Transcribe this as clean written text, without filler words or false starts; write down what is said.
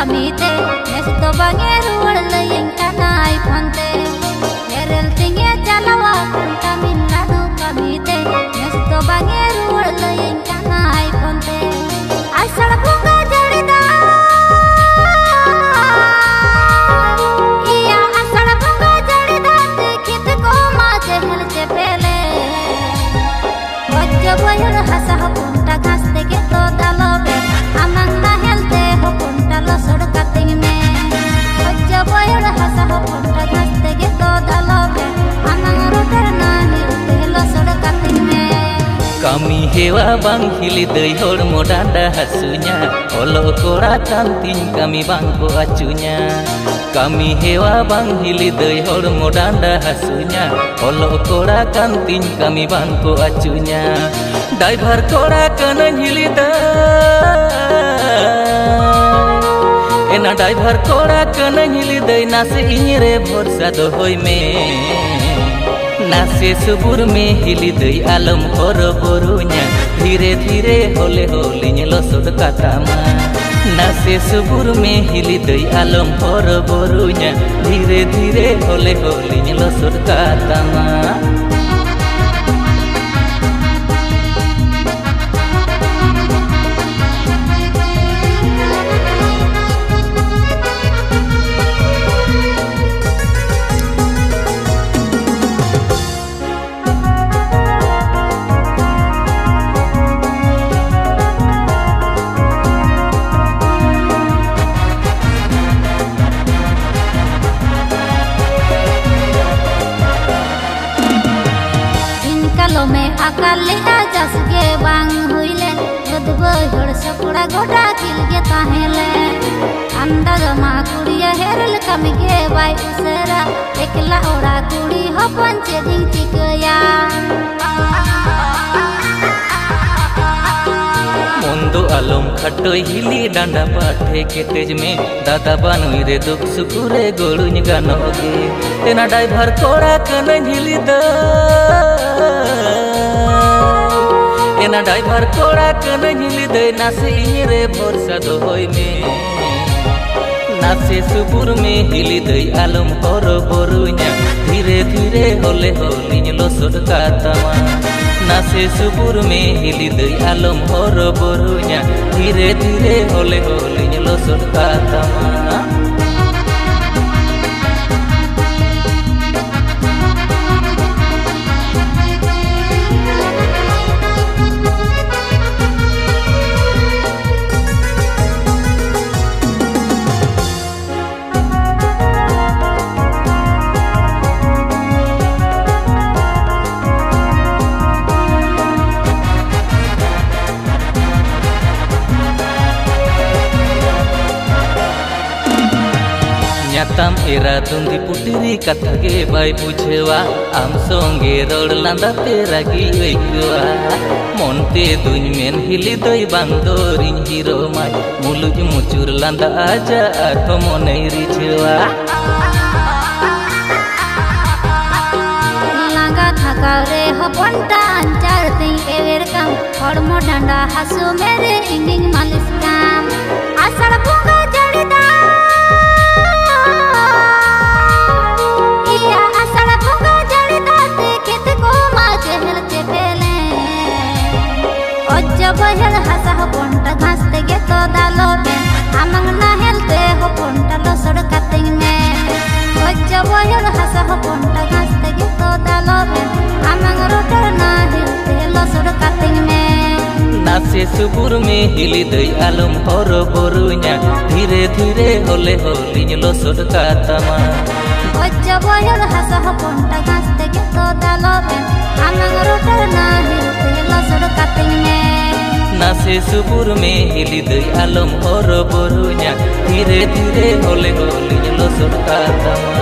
kamite nes do bange ruwar layeng kanai phante herel tinge jalawa tamin ladu kamite nes do bange ruwar layeng kanai phante asal bunga jarida iya asal bunga jarida dekhit ko ma jehel chepele wajja boyar hasa punta ghas teke to dalobe amang na helte punta lo sodkating me wajja boyar hasa punta ghas teke to dalobe amang roter na helte lo sodkating me kami hewa bang hili deui hormo dada hasunya olo kora tanting kami bangko acunya kami hewa bang hili deui hormo dada hasunya olo kora kanting kami bangko acunya driver kora kana hili deui ena driver kora kana hili deui nase inyre bhorsa dohoi me नासे सुबुर में हिली दई आलम हर बरुnya धीरे धीरे होले होलिñ लसोद कातामा नासे सुबुर में हिली दई आलम हर बरुnya धीरे धीरे होले होलिñ लसोद कातामा में अकाल जस गे बांग हुईले बदबोर सकुड़ा गोटा किल गे ताहेले अंदाज मा कुड़िया हेरल कम गे बाई उसरा एकला ओड़ा कुड़ी हो पंचे दिन चिकया मुंदो आलम खटो हिली डांडा पाठे के तेज में दादा बानुई रे दुख सुकुरे गोलुñ गानोगे तेना ड्राइवर कोड़ा कन हिली द एना ड्राइवर कोड़ा कन हिली दे नासे इरे भरोसा दोहई में नासे सुबुर में हिली दई आलम हर बरुnya धीरे धीरे होले होलिñ लसोद कातामा नासे सुबुर में हिली दई आलम हर बरुnya धीरे धीरे होले होलिñ लसोद कातामा ᱧᱟᱛᱟᱢ एरा दुंदी पुटिरी कथा गे बाय बुझेवा आम संगे रोड लांदा ते रागी अइकवा मोनते दुñ मेन हिली दई बांदोरिñ हिरो माय मुलुज मुचुर लांदा आजा आरो मनै रिझेवा लांगा थाका रे हपनटा अंचार तिं एवेर काम हड़मो डांडा हासु मेरे इंगिñ मालिश काम आषाढ़ bunga जड़ीदा boyar hasa ponta ghas tege to dalobe amang na helte ponta lo sodkating me ojja boyar hasa ponta ghas tege to dalobe amang roter na helte lo sodkating me नासे सुबुर में हिली दई आलम हर बरुnya धीरे धीरे होले होलिñ लसोद कातामा ojja boyar hasa ponta ghas tege to dalobe amang roter na helte lo sodkating me नासे सुबुर में हिली दई आलम हर बरुnya धीरे धीरे होले होलिñ लसोद कातामा।